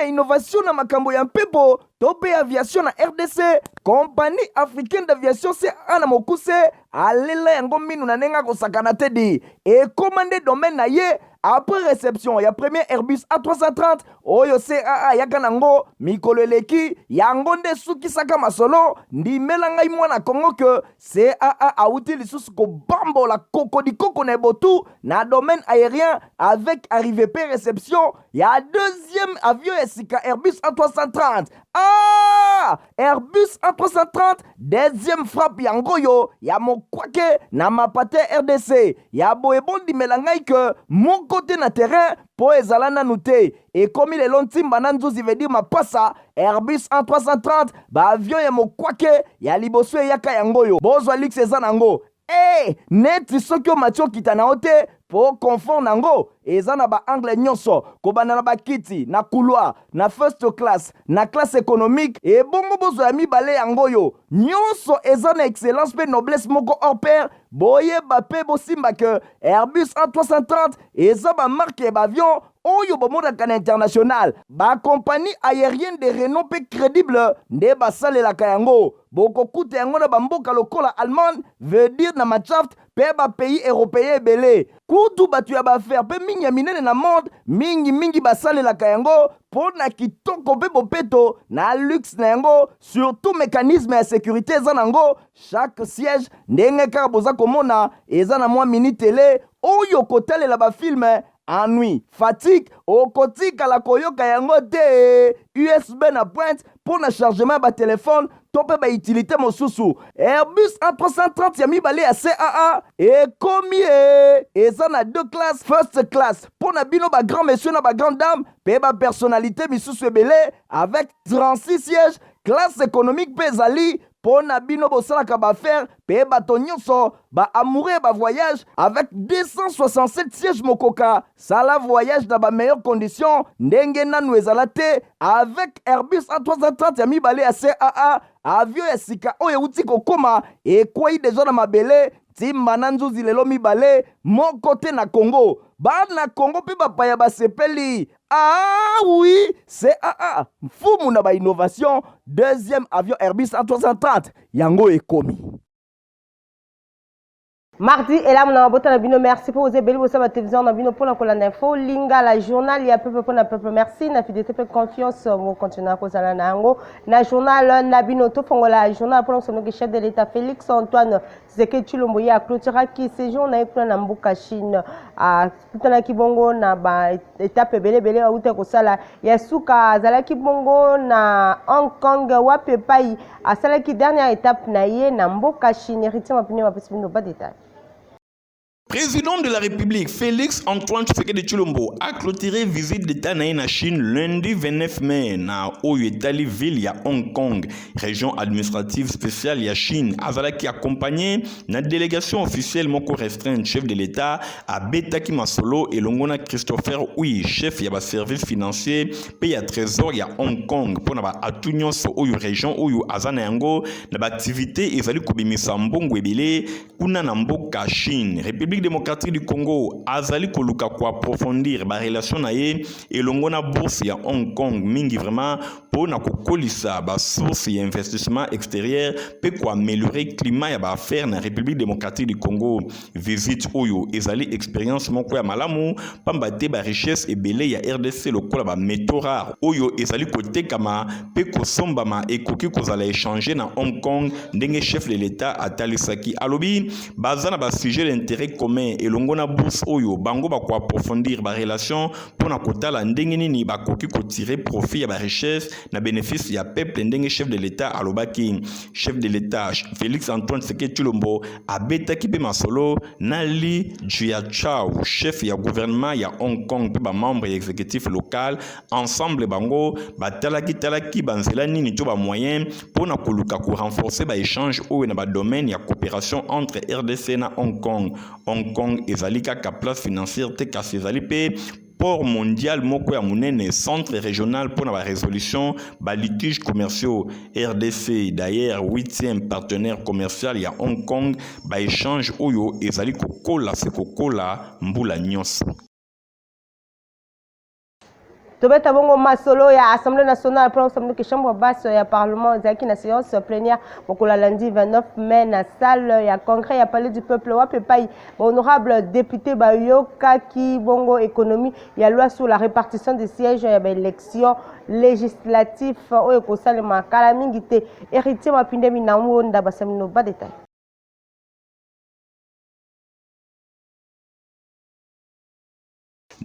Innovation na makambo ya mpepo tope aviation na RDC. Compagnie africaine d'aviation CA na mokuse alela yango minu na nenga kosakana tedi et commandé domaine na ye après réception ya premier Airbus A330 oyo CAA yaka nango mikolo eleki yango nde sukisaka masolo ndimela ngai mwana Kongo ke CAA auti lisusu kobambola kokodikoko na ebotu na domaine aérien avec arrivée pe réception ya deuxième avion esika Airbus A330. Airbus A330 deuxième frappe yango yo ya mokwake na mapate RDC ya boyebondi melangai ke mon côté na terrain po ezala nanu te ekomi lelo ntimba na nzuzi veut dire mapasa Airbus A330 ba avion ya mokwake ya liboso eyaka yango yo bozwa lix eza nango neti soki omati okita na ote po confort nango eza na ba angle nyonso kobanda na bakiti na couloir na first class na classe économique et bongo bozo ya mibale yango yo nyonso eza na excellence pe noblesse moko hors pair boyeba pe bosimba ke Airbus A330 eza ba marque ba avion oyo bomodaka na international ba compagnie aérienne de renom pe crédible nde basalelaka yango bokokuta yango na bamboka lokola Allemagne veut dire na Machaft pe ba pays européen ebele kutu batu ya baaffaire pe mingi ya minene na monde mingi basalelaka yango po na kitoko pe bopeto na luxe na yango surtout mécanisme ya sécurité eza nango chaque siège ndenge kaka boza komona eza na mwa mini télé oyo kotalela bafilme ennui, fatigue, okotikala koyoka yango te USB na pointe pour na chargement ba téléphone tope ba utilité mosusu Airbus A330 ya mibale ya CAA ekomi eza na deux classes first class pour na bino ba grand monsieur na ba grande dame pe ba personnalité misusu ebele avec 36 sièges classe économique pe ezali po na bino bosalaka baaffaire pe bato nyonso ba amoureux ba voyage avec 267 sièges mokoka sala voyage dans ba meilleures conditions ndenge nanu ezala te avec Airbus A330 ya mibale ya CAA avion ya sika oyo euti kokoma ekwei deja na mabele timba na nzuzi lelo mibale moko te na Congo bana Congo pe bapaya basepeli oui CAA mfumu na ba innovation deuxième avion Airbus A330 yango ekomi Mardi, et là, merci pour vous aider, vous savez, la télévision, on a vu pour la info, Linga, la journal, il y a peu pour la peuple, merci, la fidélité, confiance, vous continuez à cause de la na journal, Nabinoto, la journal pour le chef de l'État, Félix Antoine, Zeke Chulomboye, à clôturer qui séjour, on a eu plein d'Ambuka Chine, à tout un Kibongo, na ba étape belé, à Outé Kosala, Yasuka, Zalaki Bongo, na Hong Kong, Wapepai, à Salaki, dernière étape, Naye, Namboka Chine, héritier, ma opinion, ma possibilité, pas de détails. Président de la République, Félix Antoine Tshisekedi Tshilombo a clôturé visite d'État na Chine lundi 29 mai na Oyetali ville ya Hong Kong, région administrative spéciale ya Chine. Azalaki accompagné na délégation officielle moko restreinte chef de l'État à Betaki Masolo et Longona Christopher Hui, chef ya ba service financier pe ya trésor ya Hong Kong pour na ba atunyo so oyo région oyo azana yango na ba activité ezali kobimisa mbongo ebele kuna na mboka Chine. République démocratique du Congo azali koluka ko approfondir ba relation na ye elongo na bourse ya Hong Kong mingi vraiment pour na kokolisa ba source ya investissement extérieur pe ko améliorer climat ya ba affaire na République démocratique du Congo. Visite oyo ezali expérience moko ya malamu pamba te ba richesse ebele ya RDC lokola ba métaux rares oyo ezali kotekama pe ko sombama ekoki kozala échanger na Hong Kong ndenge chef de l'État atalisaki alobi bazana ba sujet d'intérêt commun elongo na bourse oyo bango ba ko approfondir ba relation pour na kotala ndenge nini ba koki ko tirer profit ya ba richesse na bénéfice ya peuple ndenge chef de l'État alobaki. Chef de l'État Félix Antoine Tshisekedi Tshilombo abetaki pe masolo na Li Jiachao chef ya gouvernement ya Hong Kong pe ba membre exécutif local ensemble bango talaki banzela nini to ba moyen pour na koluka ko renforcer ba échange oyo na ba domaine ya coopération entre RDC na Hong Kong. Hong Kong ezali kaka place financière te kasi ezali pe port mondial moko ya munene, centre régional pour la résolution ba litiges commerciaux. RDC d'ailleurs 8e partenaire commercial ya Hong Kong ba échange oyo ezali kokola se kokola mbula nyonso. Tobeta bongo masolo ya Assemblée nationale pour l'Assemblée que chambre basse ya parlement zaki na séance plénière mokola lundi 29 mai na salle ya congrès ya palais du peuple wa pepai honorable député Bayoka ki bongo économie ya loi sur la répartition des sièges ya élection législative oyo ko salema kala mingi te héritier mapinde minamwo nda basamino ba détail.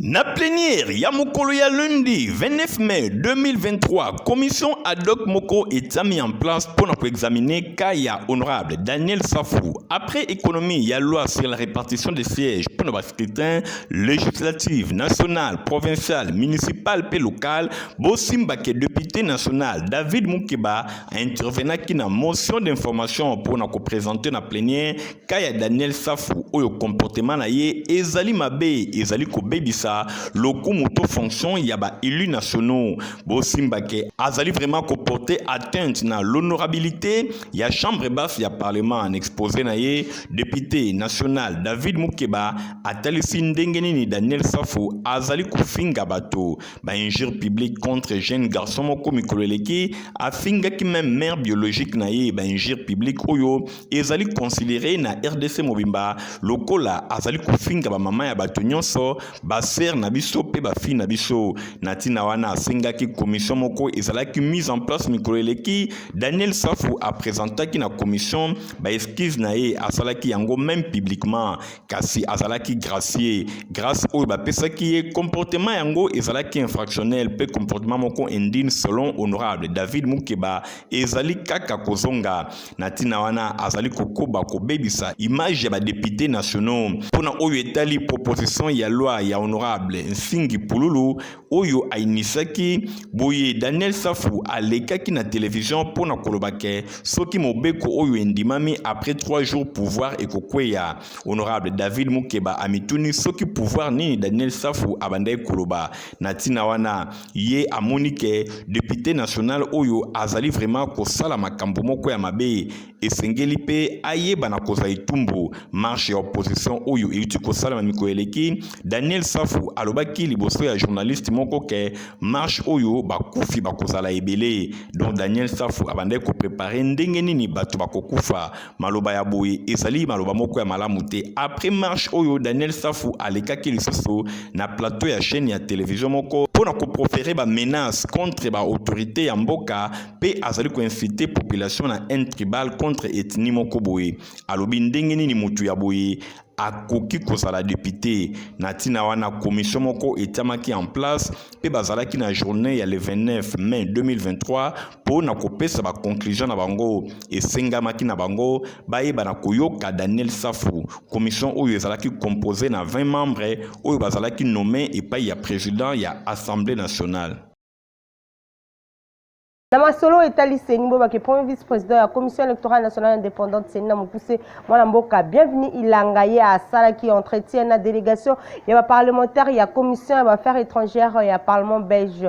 Na plénière ya mokolo ya lundi 29 mai 2023, commission ad hoc moko est mis en place pour examiner Kaya honorable Daniel Safou. Après économie, il y a loi sur la répartition des sièges pour nos scrutins législatifs, national, provincial, municipal et local. Bosimba ke député national David Moukeba a intervenu qui na motion d'information pour nous présenter na plénière Kaya Daniel Safou au comportement na ye ezali mabe ezali ko bebisa loko moto fonction yaba élus nationaux. Bosimba ke azali vraiment comporter atteinte na l'honorabilité ya chambre basse ya parlement en exposé na ye député national David Moukeba atalisi ndengeni ni Daniel Safou azali kufinga bato ba injure publique contre jeune garçon moko mikoleleki afinga ki même mère biologique na ye ba injure publique oyo ezali considéré na RDC mobimba lokola azali kufinga ba mama ya bato nyonso ba ser na biso pe ba fi na biso natina wana asinga ki commission moko ezalaki mise en place mikoleleki Daniel Safou a présenté ki na commission ba esquisse na ye asalaki yango même publiquement kasi azalaki gracier grâce oyo ba pesaki ye comportement yango ezalaki infractionnel pe comportement moko indigne selon honorable David Moukeba ezali kaka kozonga natina wana azali kokoba kobebisa image ya ba députés nationaux pona oyo etali proposition ya loi ya honorable Nsingi Pululu oyo ainisaki boye Daniel Safou alekaki na télévision pona kolobake soki mobeko oyo endimami après 3 jours pouvoir ekokweya honorable David Moukeba amituni soki pouvoir nini Daniel Safou abandai koloba natina wana ye amonike député national oyo azali vraiment kosala makambo moko ya mabe esengeli pe ayeba na koza itumbu marche ya opposition oyo euti kosala mikoeleki Daniel Safou alobaki liboso ya journaliste moko ke marche oyo bakufi bakozala ebele donc Daniel Safou abandai ko préparer ndenge nini bato bakokufa maloba ya boye ezali maloba moko ya malamu te après marche oyo Daniel Safou alekaki lisusu na plateau ya chaîne ya télévision moko pona ko proférer ba menace contre ba autorité ya mboka pe azali ko inciter population na haine tribal contre ethnie moko boye alobi ndenge nini mutu ya boye akoki kozala député natina wana commission moko etamaki en place pe bazalaki na journée ya le 29 mai 2023 pour na kopesa ba conclusion na bango esengamaki na bango bayeba na koyoka Daniel Safou commission oyo ezalaki composée na 20 membres oyo bazalaki nommé epai ya président ya Assemblée nationale. Namasolo etali Senimbo baki premier vice-président de la commission électorale nationale indépendante Senina Mopousse Mwana Mboka bienvenue ilangaye à Sala qui entretient la délégation il y a parlementaire il y a commission il y a affaires étrangères il y a parlement belge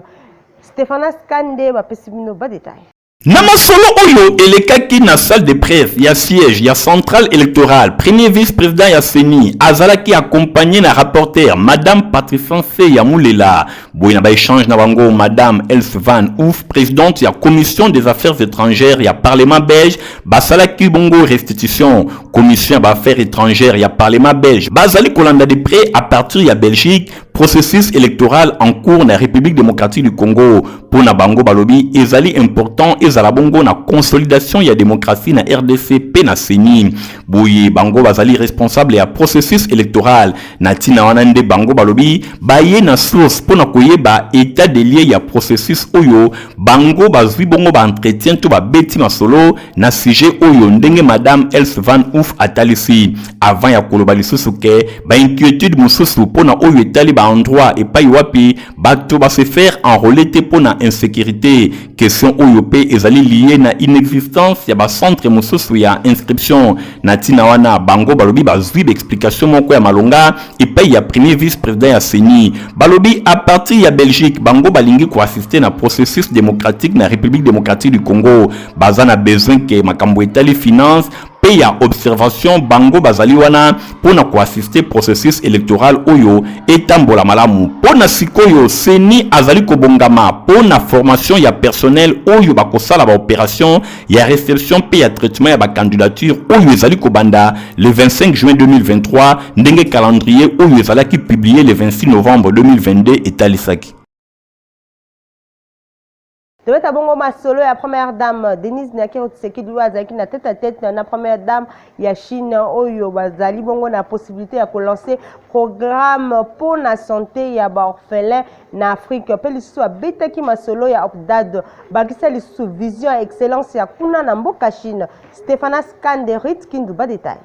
Stéphanas Kande ba pesimino ba détail. Namasolo oyo elekaki na salle de presse ya siège ya centrale électorale premier vice-président ya Seni azalaki accompagné na rapporteur madame Patricia Yamoulela boyina ba échange na bango madame Else Van Ouf présidente ya commission des affaires étrangères ya parlement belge basalaki bongo restitution commission ba affaires étrangères ya parlement belge bazali kolanda de près à partir ya Belgique processus électoral en cours na République démocratique du Congo pour na bango balobi ezali important ezala bongo na consolidation ya démocratie na RDC pe na Seni boye bango bazali responsable ya processus électoral na tina wana nde bango balobi baye na source pour na koyeba état de lieu ya processus oyo bango bazwi bongo ba entretien to ba beti masolo na sujet oyo ndenge madame Else Van Ouf atalisi avant ya koloba lisusu ke ba inquiétude mususu pour na oyo etali ba endroit et pas wapi bato ba se faire enrôler te pour na insécurité question oyo pe ezali lié na inexistence ya ba centre mosusu ya inscription na tina wana bango balobi bazwi explication moko ya malonga epai ya premier vice président ya CENI balobi à partir ya Belgique bango balingi ko assister na processus démocratique na République démocratique du Congo baza na besoin ke makambo etali finance pe ya observation bango bazali wana pona ko assister processus électoral oyo etambola malamu pona sikoyo CENI azali ko bongama pona formation ya personnel oyo bakosala ba opération ya réception pe ya traitement ya ba candidature oyo ezali ko banda le 25 juin 2023 ndenge calendrier oyo ezali ki publié le 26 novembre 2022 etalisaki. Devait abongo masolo ya première dame Denise Nyakero Tshisekedi azaki na tête à tête na première dame ya Chine oyo bazali bongo na possibilité ya ko lancer programme pour la santé ya ba orphelin na Afrique pe lisusu abetaki masolo ya Opdad bakisa lisusu vision excellence ya kuna na mboka Chine Stéphanas Kanderit Kinduba détail.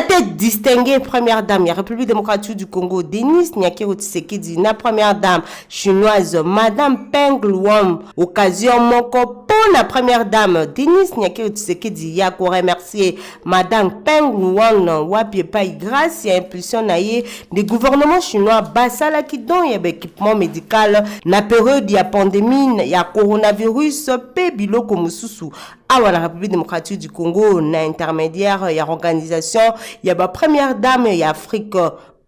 Tête distinguée première dame la République démocratique du Congo Denise Nyakero Tshisekedi na première dame chinoise Madame Peng Luang occasion moko pour la première dame Denise Nyakero Tshisekedi ya ko remercier Madame Peng Luang wapi pa grâce à impulsion naie des gouvernements chinois basala qui don ya équipement médical na période ya pandémie ya coronavirus pe biloko mususu awa la République démocratique du Congo na intermédiaire ya organisation ya ba première dame ya Afrique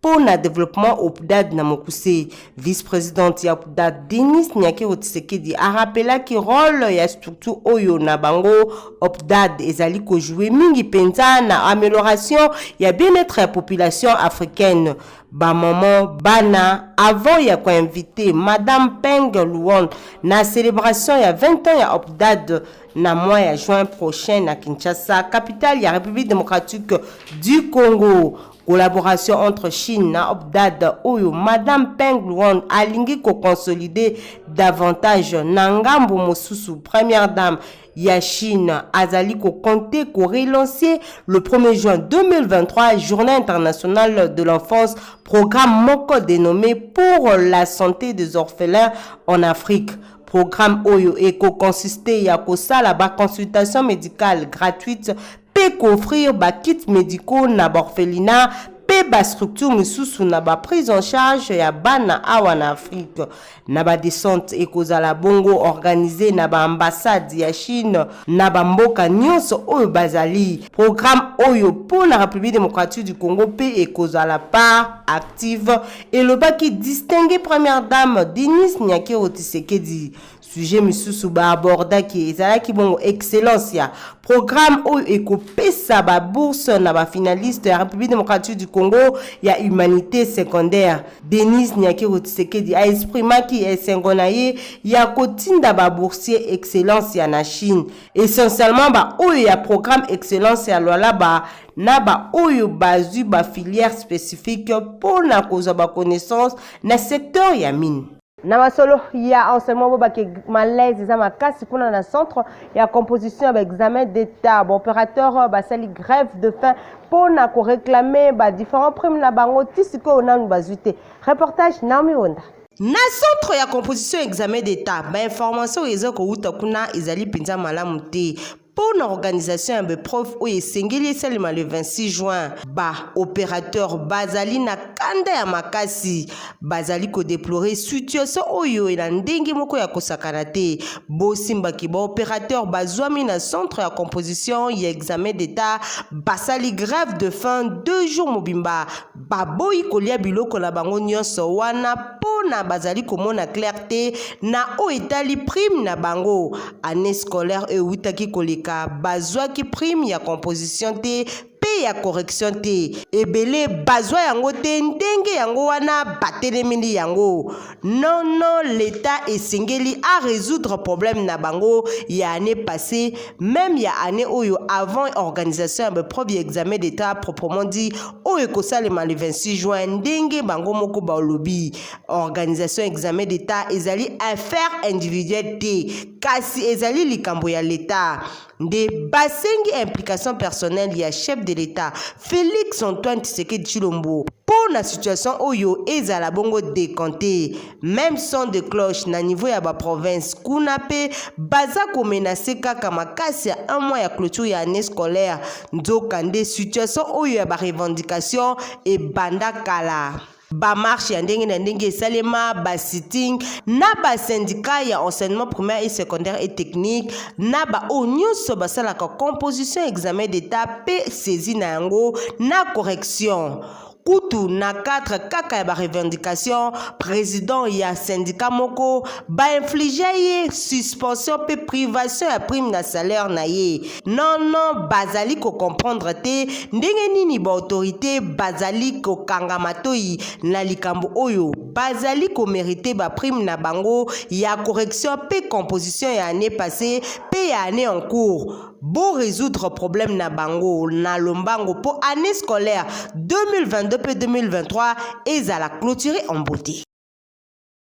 pour le développement Opdad na Mokuse vice-présidente ya Opdad Denise Nyakero Tshisekedi a rappelé que rôle ya structure oyo na bango Opdad ezali ko jouer mingi penza na amélioration ya bien-être ya population africaine ba maman bana avant ya ko inviter Madame Peng Luang na célébration ya 20 ans ya Opdad na mois ya juin prochain na Kinshasa capitale ya République démocratique du Congo. Collaboration entre Chine na Opdad oyo Madame Peng Luang alingi ko consolider davantage na ngambo mosusu première dame ya Chine azali ko compter ko relancer le 1er juin 2023 journée internationale de l'enfance programme moko dénommé pour la santé des orphelins en Afrique. Programme oyo eko consisté ya ko sala ba consultation médicale gratuite pe offrir ba kits médicaux na orphelinat pe ba structure mususu na ba prise en charge ya bana awa na Afrique na ba descente ekozala bongo organisé na ba ambassade ya Chine na ba mboka nyonso oyo bazali programme oyo pour la République démocratique du Congo pe ekozala part active et le baki distingué première dame Denise Nyakero Tshisekedi sujet misusu ba aborda ki ezalaki bongo excellence ya programme oyo ekopesa ba bourse na ba finaliste ya République démocratique du Congo ya humanité secondaire Denise Nyakero Tshisekedi a exprimaki esengo na ye ya kotinda ba boursier excellence ya na Chine essentiellement ba oyo ya programme excellence ya lwala ba na ba oyo bazui ba filière spécifique pour na koza ba connaissance na secteur ya mine. Na masolo ya enseignement bo baki malaise za makasi kuna na centre ya composition ba examen d'état ba opérateur ba sali grève de faim pour na ko réclamer ba différents primes na bango tisiko na bazuite reportage Naomi Wonda. Na centre ya composition examen d'état ba information ezo ko uta kuna ezali pinza malamu te pour l'organisation de prof ou esengeli seulement le 26 juin ba opérateur bazali na kanda ya makasi bazali ko déplorer situation oyo ela ndenge moko ya kosakana te bosimba ki ba opérateur bazwami na centre ya composition ya examen d'état basali grève de faim 2 jours mobimba baboyi kolia biloko na bango nyonso wana pona bazali komona clarté na o etali prime na bango année scolaire e witaki koleka bazwa ki prime ya composition te pe ya correction te ebele bazwa yango te ndenge yango wana batelemeli yango non l'état esengeli à résoudre problème na bango ya année passée même ya année oyo avant organisation de premier examen d'état proprement dit oyo kosalema le 26 juin ndenge bango moko ba lobby organisation examen d'état ezali affaire individuelle te kasi ezali likambo ya l'état de basengi implication personnelle ya chef de l'état Félix Antoine Tshisekedi Tshilombo pour na situation oyo ezala bongo décanté. Même son de cloche na niveau ya ba province kuna pe baza ko menacer kaka makasi ya un mois ya clôture ya année scolaire. Nzokande situation oyo ya ba revendication e banda kala. Ba marche ya ndenge na ndenge salema ba sitting na ba syndicat ya enseignement primaire et secondaire et technique na ba onyoso basalaka composition examen d'état pe saisi na yango na correction. Kutu na 4 kaka ya ba revendication président ya syndicat moko ba infliger ye suspension pe privation ya prime na salaire na ye. Non bazali ko comprendre te ndenge nini ba autorité bazali ko kangama toi na likambo oyo bazali ko mériter ba prime na bango ya correction pe composition ya année passée pe ya année en cours. Bon résoudre problème na bango na lombango pour année scolaire 2022-2023 ezala clôturé en beauté.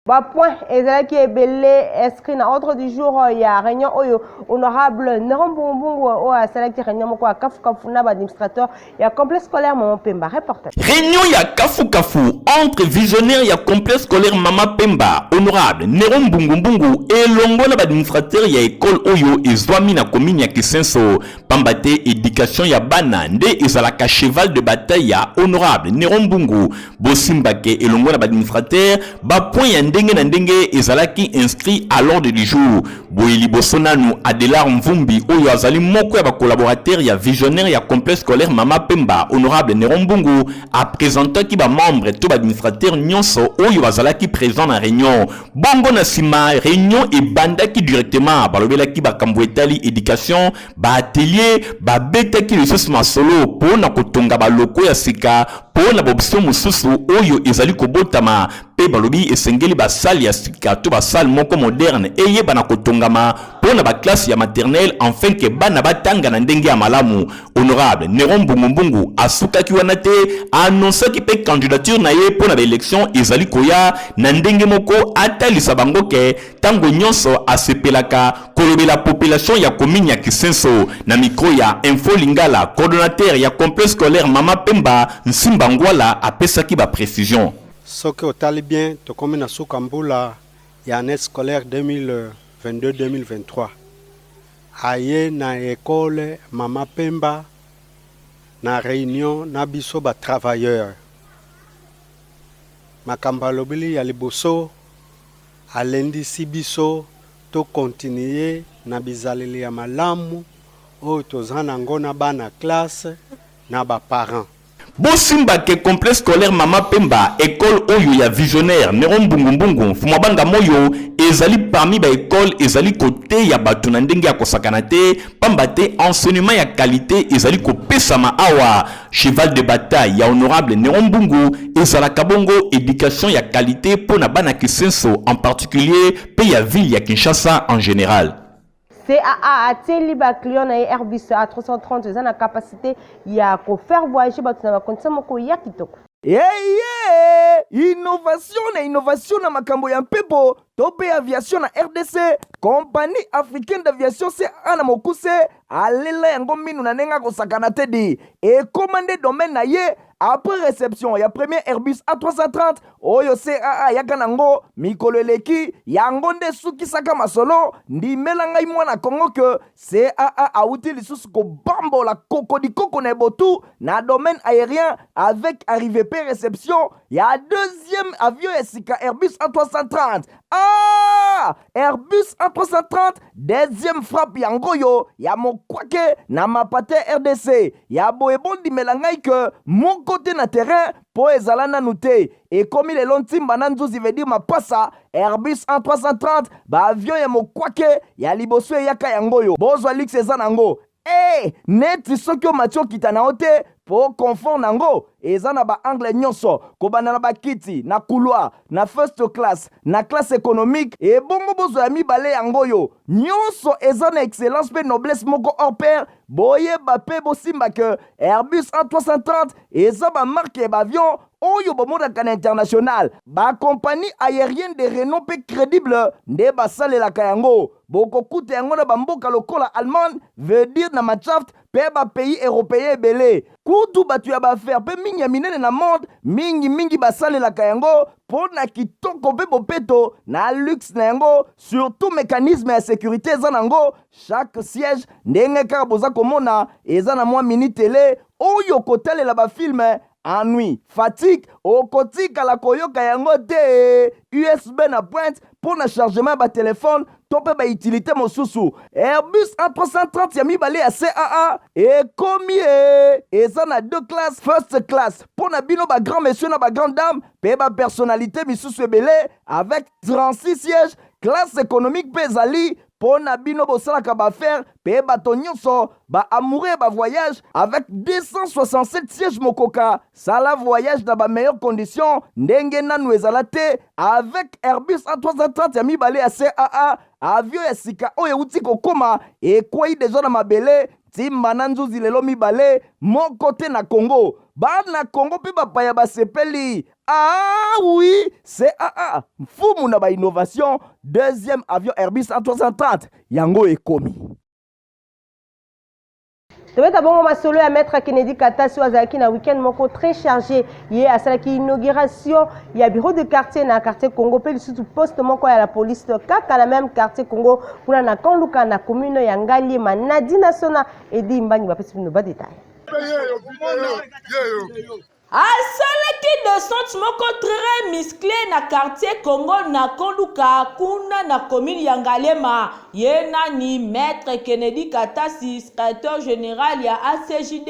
Ba point ezala ki ebele inscrit na ordre du jour ya réunion oyo honorable Nerombungu o asala ki réunion moko a kafu na ba administrateur ya complexe scolaire Mama Pemba reporter. Réunion ya kafu entre visionnaire ya complexe scolaire Mama Pemba honorable Nerombungu et longo na ba administrateur ya école oyo ezwami na commune ya Kisenso pambate éducation ya bana nde ezala ka cheval de bataille ya honorable Nerombungu bosimbake et longo na ba administrateur ba point ya ndenge na ndenge ezalaki inscrit à l'ordre du jour. Boyeli Bosonanu Adelar Mvumbi oyo azali moko ya ba collaborateur ya visionnaire ya complexe scolaire Mama Pemba honorable Nerombungu a présenté ki ba membre to ba administrateur nyonso oyo bazalaki présent na réunion. Bongo na sima réunion et bandaki directement balobelaki ba kamboetali éducation ba atelier ba betaki ressources masolo po na kotonga ba loko ya sika po na boption mususu oyo ezali kobotama pe balobi esengeli ba salle ya sika to ba salle moko moderne eye bana kotongama po na ba classe ya maternelle enfin que bana batanga na ndenge ya malamu. Honorable Nerombungu asukaki wana te annonce ki pe candidature na ye po na ba élection ezali koya na ndenge moko atalisa bango ke tango nyonso asepelaka kolobela population ya commune ya Kisenso na micro ya Info Lingala coordonnateur ya complexe scolaire Mama Pemba Nsimba Ngwala apesaki ba précision. Soki otali bien tokomi na sukambula ya année scolaire 2022-2023 aye na école Mama Pemba na réunion na biso ba travailleurs makamba lobili ya liboso alendisi biso to continuer na bizaleli ya malamu oyo tozana ngo na bana classe na ba parents. Bosimba ke complexe scolaire Mama Pemba école oyo ya visionnaire Nerombungu fumabanga moyo ezali parmi ba école ezali côté ya batu na ndenge ya kosakana te pamba te enseignement ya qualité ezali kopesama awa cheval de bataille ya honorable Nerombungu ezala kabongo éducation ya qualité pour na bana Kisenso en particulier pe ya ville ya Kinshasa en général. CAA a teli ba client na Airbus A330 eza na capacité ya ko faire voyager batu na ba condition moko ya kitoko. Innovation na makambo ya mpepo tope aviation na RDC compagnie africaine d'aviation CAA na mokuse alela yango minu na nenga kosakana te di et commandé domaine na ye après réception ya premier Airbus A330 oyo CAA yaka nango mikolo eleki yango nde sukisaka masolo ndimela ngai mwana Kongo ke CAA auti lisusu kobambola kokodikoko na ebotu na domaine aérien avec arrivée pe réception ya deuxième avion esika Airbus A330. Airbus A330 deuxième frappe yango yo ya mokwake na mapate RDC ya boyebondi melangai ke mon côté na terrain po ezala nanu te et comme il est lontimba na nzuzi veut dire mapasa Airbus A330 ba avion ya mokwake ya liboso yaka yango yo bozwa lix eza nango neti soki omatio kita na ote po confort nango eza na ba angle nyonso kobanda na bakiti na couloir na first class na classe économique et bongo bozo ya mibale yango yo nyonso eza na excellence pe noblesse moko hors pair boye bape bosimba ke Airbus A330 eza ba marque ba avion oyo bomodaka na international ba compagnie aérienne de renom pe crédible nde basalelaka yango bokokuta yango na bamboka lokola Allemagne veut dire na Matshaft pe bapays européen ebele kutu bato ya baaffaire mpe mingi ya minene na monde mingi basalelaka yango mpo na kitoko mpe bopeto na luxe na yango, surtout mécanisme ya sécurité eza nango. Chaque siège ndenge kaka boza komona eza na mwa mini tele oyo kotalela bafilme ennui fatigue okotikala koyoka yango te. USB na pointe pour na chargement ba téléphone to pe ba utilité mosusu. Airbus A330 ya mibale ya CAA ekomi eza na 2 classes first class pour na bino ba grand monsieur na ba grande dame pe ba personnalité misusu ebele avec 36 sièges. Classe économique pe ezali pour na bino bosalaka baaffaire pe bato nyonso ba amoureux ba voyage avec 267 sièges mokoka. Sala voyage dans ba meilleures conditions ndenge nanu ezala te avec Airbus A330 ya mibale ya CAA. Avion ya sika oyo euti kokoma ekwei deja na mabele timba na nzuzi lelo mibale moko te na Congo. Bana Congo pe bapaya basepeli. Ah oui, CAA mfumu na ba innovation. Deuxième avion Airbus A330 yango ekomi. Tobeta bongo masolo ya maître Kennedy Katasi azalaki na week-end moko très chargé. Ye asalaki inauguration ya bureau de quartier na quartier Congo pe lisusu poste moko ya la police kaka na même quartier Congo kuna na Kanluka na commune ya Ngaliema. Nadina Sona edi mbangi bapesi bino ba détail. asalaki descente moko très musclé na quartier Congo na Kanluka kuna na commune ya Ngaliema. Ye nani maître Kennedy Katasi, secrétaire général ya ACJD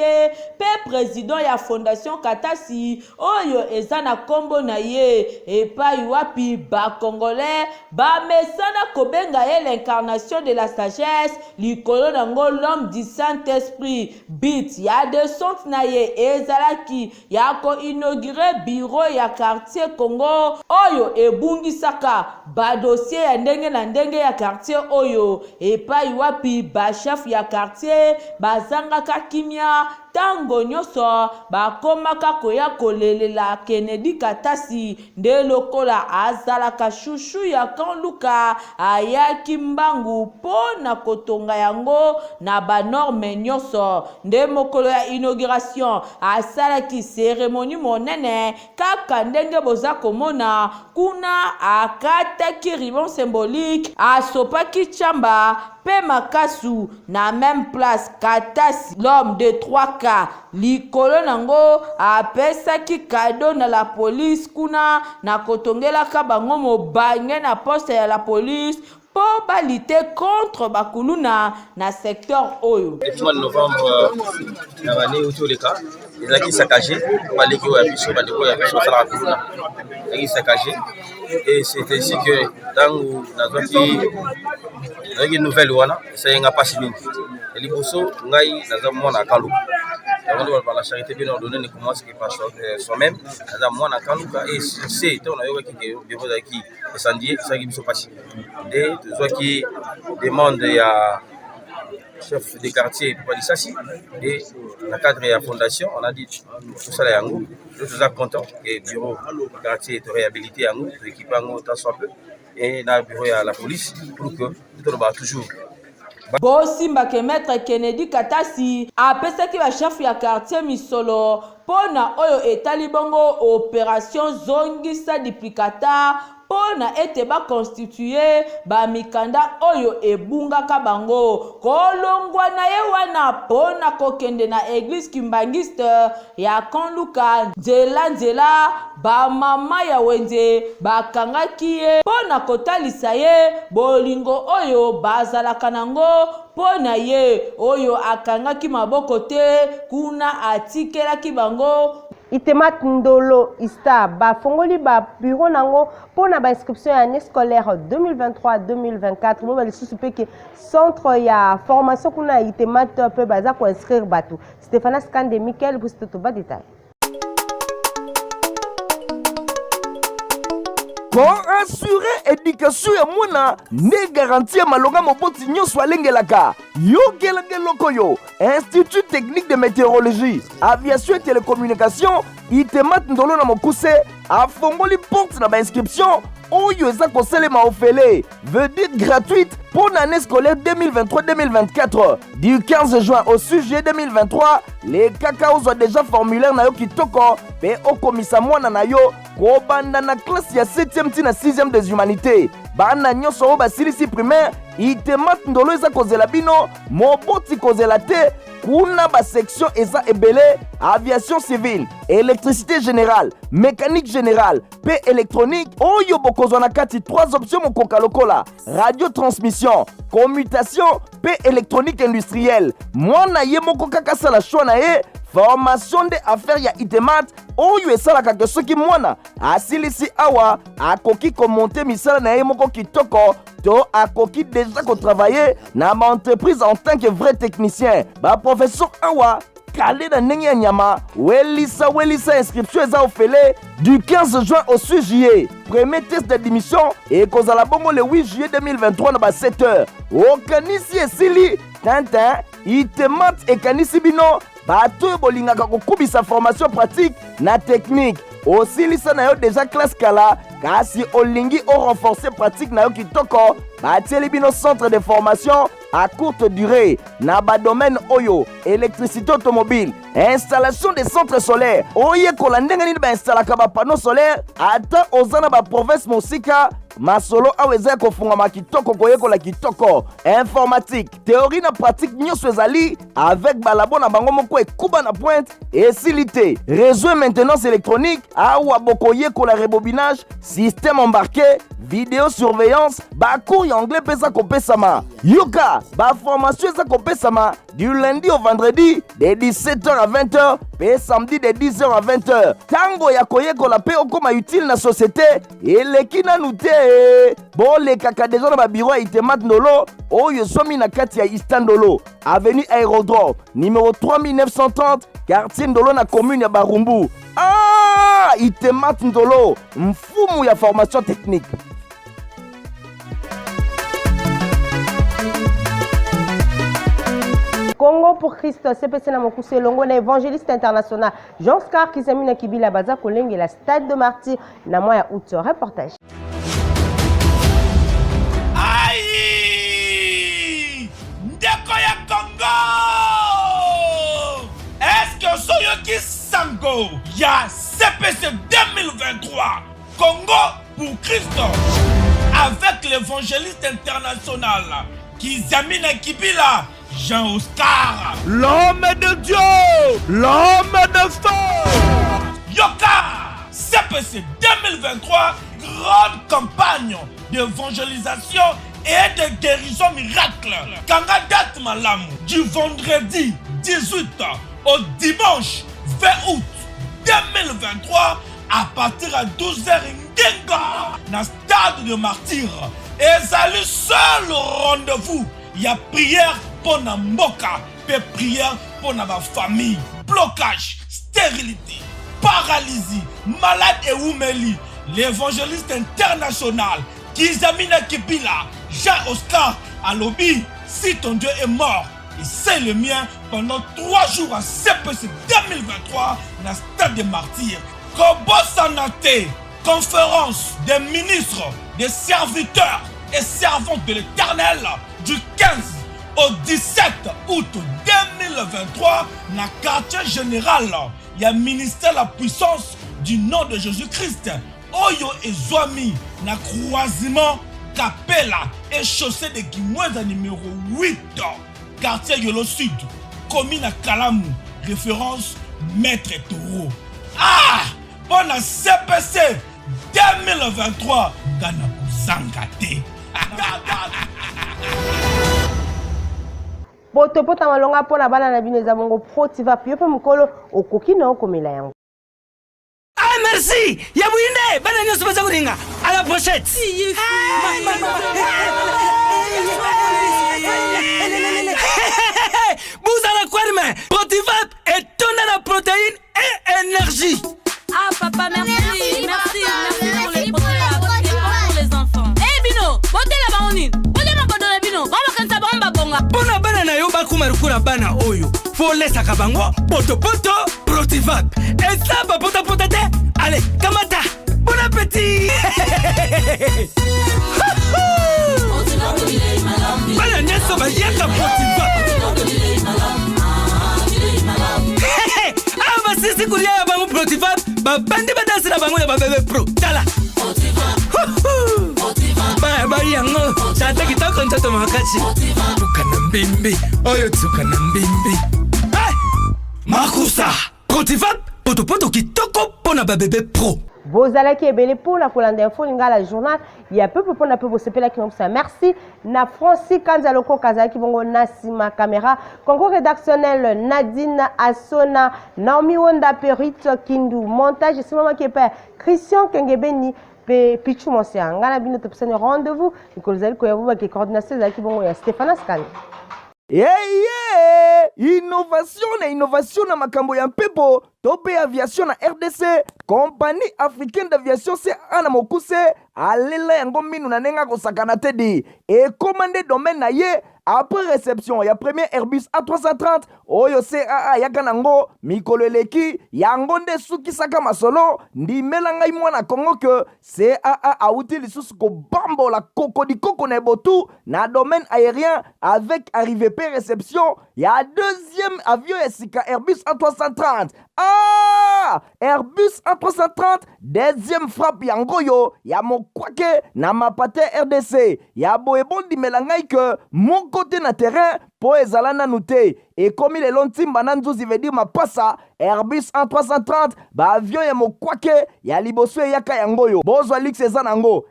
pe président ya fondation Katasi oyo eza na kombo na ye epai wapi ba congolais ba mesana kobenga ye l'incarnation de la sagesse likolo nango l'homme du Saint-Esprit. Bit ya descente na ye ezalaki ya ko inaugurer bureau ya quartier Congo oyo ebungisaka ba dossier ya ndenge na ndenge ya quartier oyo epai wapi ba chef ya quartier bazangaka kimia tango nyonso bakomaka koya kolelela Kennedy Katasi nde lokola azalaka shushu ya Kanluka ayaki mbangu po na kotonga yango na banorme nyonso. Nde mokolo ya inauguration asalaki cérémonie monene kaka ndenge boza komona kuna akataki ribbon symbolique asopaki chamba pe makasu na même place. Katasi l'homme de 3K likolo nango apesaki cadeau na la police kuna na kotongelaka bango mobange na poste ya la police pour lutter contre bakuluna na secteur oyo. Le mois de novembre na bane autour de cas ezaki saccagé baleki oyo ya biso bandeko ya biso osala bakuluna ezaki saccagé et c'est ainsi que ntango nazwaki nouvelle wana esayenga mpasi mingi liboso ngai naza mwana ya Kanluka yango la charité bien ordonnée ne commence que par soi-même naza mwana ya Kanluka et c'est to na yokaki ke bureau zaki esandie esaki biso mpasi nde tozwaki demande ya chef de quartier Papa Lisasi et dans le cadre de la fondation on a dit tout ça là yango nous sommes contents que le bureau de quartier est réhabilité à nous équipé en tant soit peu et dans le bureau à la police pour que tout va toujours bosimba ke maître Kennedy Katasi apesaki ba chef ya quartier misolo pona oyo etali bongo opération zongisa duplicata pona ete ba constituer ba mikanda oyo ebungaka bango kolongwa na ye wana pona kokende na église kimbangiste ya Kanluka nzela ba mama ya wenze bakangaki ye pona kotalisa ye bolingo oyo bazalaka nango pona ye oyo akangaki maboko te kuna atikelaki bango. Itemat Ndolo Ista bafongoli ba bureau nango pona ba inscription ya année scolaire 2023-2024 mo ba lisusu peke centre ya formation kuna Itemat pe baza ko inscrire batu. Stéphane Skande Michael pour tout ba détail. Pour assurer éducation ya mwana ne garantir malonga moboti nyonso alengelaka yokelenge lokoyo Institut technique de météorologie aviation et télécommunication Itemat Ndolo na mokuse afongoli porte na ba inscription oyo eza kosalema ofele veut dire gratuite pour l'année scolaire 2023-2024. Du 15 juin au 6 juillet 2023, les Kakaos ont déjà formulaire na yo kitoko pe okomisa mwana na yo kobanda na classe ya 7e ti na 6e des humanités. Bana nyonso oyo basilisi primaire itemat ndolo eza kozela bino moboti kozela te kuna basection eza ebele aviation civile, électricité générale, mécanique générale pe électronique oyo bokozwa na kati 3 options mokoka lokola radio transmission, commutation pe électronique industrielle. Mwana ye moko kaka sala choix na ye formation de affaires ya itemat oyo esalaka ke soki mwana asilisi awa akoki komonte misala na ye moko kitoko to akoki deja kotravailler na entreprise en tant que vrai technicien. Ba professeur awa kale na ndenge ya nyama welisa inscription eza ofele du 15 juin au 6 juillet. Premier test d'admission ekozala bongo le 8 juillet 2023 na ba 7h. Okanisi esili tintin itemat ekanisi bino bato oyo bolingaka kokubisa formation pratique na technique. Osilisa na yo deja classe kala kasi olingi o renforcer pratique na yo kitoko batieli bino centre de formation à courte durée na ba domaine oyo électricité automobile, installation des centres solaires oyekola ndenge nini bainstallaka bapanneau solaire ata oza na baprovince mosika masolo awa eza kofungama kitoko koyekola kitoko. Informatique, théorie na pratique nyonso ezali avec balabo na bango moko ekuba na pointe esilite. Réseau et maintenance électronique awa bokoyekola rebobinage, système embarqué, vidéosurveillance, bacours ya anglais pesa kopesama. Yoka, ba formation eza kopesama du lundi au vendredi de 17h à 20h pe samedi de 10h à 20h. Tango ya koyekola pe okoma utile na société eleki nanu te. Bolekaka deja na babiro ya itemat ndolo oyo esomi na kati ya Istandolo, avenue Aérodrome numéro 3930 quartier Ndolo na commune ya Barumbu. Itemat ndolo mfumu ya formation technique. Congo pour Christ, CPC na Mokuse Longo na évangéliste international Jean-Scar Kizamina Kibila Baza Kolenge la stade de martyr na moya août. Reportage. Aïe! Ndeko ya Congo! Est-ce que Soyoki Sango ya CPC 2023 Congo pour Christ avec l'évangéliste international Kizamina Kibila Jean-Oscar, L'homme de Dieu, l'homme de feu. Yoka, CPC 2023, grande campagne d'évangélisation et de guérison miracle. Kanga date malam du vendredi 18 au dimanche 20 août 2023 à partir à 12h Ngenga dans stade de martyr. Et c'est le seul rendez-vous. Il y a prière pour na mboka, et prière pour na famille. Blocage, stérilité, paralysie, malade et oumeli. L'évangéliste international Kizamina Kibila, Jean-Oscar Alobi, si ton Dieu est mort, et c'est le mien pendant 3 jours à CPC 2023 dans le stade des martyrs. Kobo Sanate, conférence des ministres, des serviteurs et servantes de l'Éternel du 15 au 17 août 2023 dans le quartier général. Il y a ministère la puissance du nom de Jésus-Christ. Oyo et Zoami na croisement Capella et chaussée de Guimoueza numéro 8 quartier Yolo Sud commune à Kalamu référence Maître Toro. Bon à CPC 2023 Gana Zangate. Potopota malonga pona bana na bino za bongo protiva pio pe mukolo okoki na okomela yango. Merci. Yabouine, bana nyoso baza kuringa. À la pochette. Vous allez quoi mais Protivap est tonne la protéine et énergie. Ah papa merci pour les Protivap pour les enfants. Eh Bino, bote la baonine. Bote ma bote la Bino. Baba kansa bamba bonga. Bona bana na yo bakuma rukura bana oyo. Folesa kabango poto Protivap. Et ça pota te. Allez, kamata. Bon appétit. Bana nyeso bayaka Potifa. Ah basisi kulia ya bango Potifa, babandi badansi na bango ya babebe pro. Tala. Ba yango, chata kitoko ntoto makachi. Tukana mbimbi, oyo tukana mbimbi. Makusa, Potifa, poto kitoko pona babebe pro. Bozalaki ebele pour la Colande Info Lingala journal. Il y a peu pour na peu bosepela qui ça. Merci na Francis Kanzaloko Kazaki bongo Nasima caméra. Concours rédactionnel Nadine Asona, Naomi Wonda Perit Kindu montage c'est maman qui est père Christian Kengebeni pe Pichu Monsia. Ngala bino topsene rendez-vous. Nikolzali ko yabuba ki coordination zaki bongo ya Stéphane Skani. Innovation na makambo ya mpepo tope aviation na RDC compagnie africaine d'aviation CA na mokuse alela yango minu na nenga kosakana te di et commandé domaine na ye après réception ya premier Airbus A330 oyo CAA yaka nango mikolo eleki yango nde sukisaka masolo ndimela ngai mwana Kongo ke CAA auti lisusu kobambola koko na botu na domaine aérien avec arrivée pe réception ya deuxième avion esika Airbus A330. Airbus A330 deuxième frappe yango yo ya mokwake na mapate RDC ya boebondi melangai ke mon côté na terrain po ezala nanu te ekomi lelo ntimba na nzuzi veut dire mapasa Airbus A330 ba avion ya mokwake ya liboso eyaka yango yo bozwa lix eza nango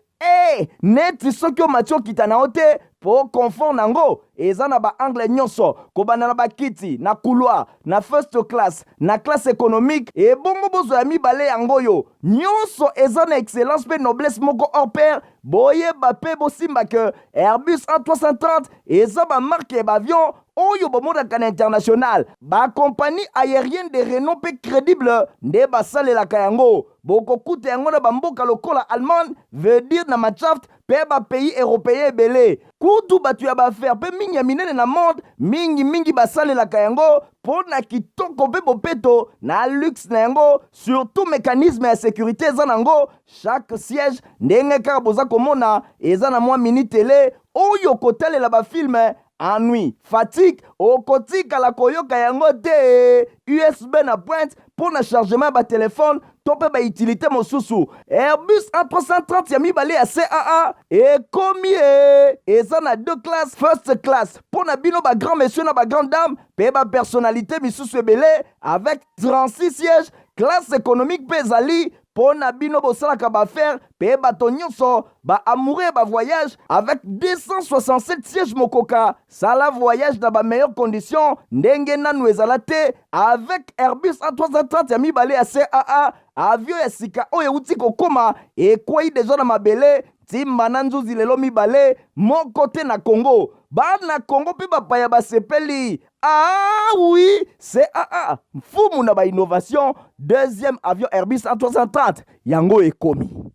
neti soki omatio kita na ote po confort nango eza na ba angle nyonso kobanda na bakiti na couloir na first class na classe économique et bongo bozo ya mibale yango yo nyonso eza na excellence pe noblesse moko hors pair boyeba pe bosimba ke Airbus A330 eza ba marque ba avion oyo bomonaka na international ba compagnie aérienne de renom pe crédible nde basalelaka yango bokokuta yango na bamboka lokola Allemagne veut dire na Machaft pe ba pays européen ebele kutu batu ya baaffaire pe mingi ya minene na monde mingi basalelaka yango po na kitoko pe bopeto na luxe na yango surtout mécanisme ya sécurité eza nango chaque siège ndenge kaka boza komona eza na mwa mini télé oyo kotalela bafilme ennui, fatigue, okotika la koyoka yango te USB na pointe pour na chargement ba téléphone tope ba utilité mosusu Airbus A330 ya mibale ya CAA ekomi eza na deux classes first class pour na bino ba grand monsieur na ba grande dame pe ba personnalité misusu ebele avec 36 sièges classe économique pe ezali pour na bino bosalaka baaffaire pe bato nyonso ba amoureux ba voyage avec 267 sièges mokoka sala voyage dans ba meilleures conditions ndenge nanu ezala te avec Airbus A330 ya mibale ya CAA avion ya sika oyo euti kokoma ekwei deja na mabele timba na nzuzi lelo mibale moko te na Congo bana Congo pe bapaya basepeli oui CAA mfumu na ba innovation deuxième avion Airbus A330 yango ekomi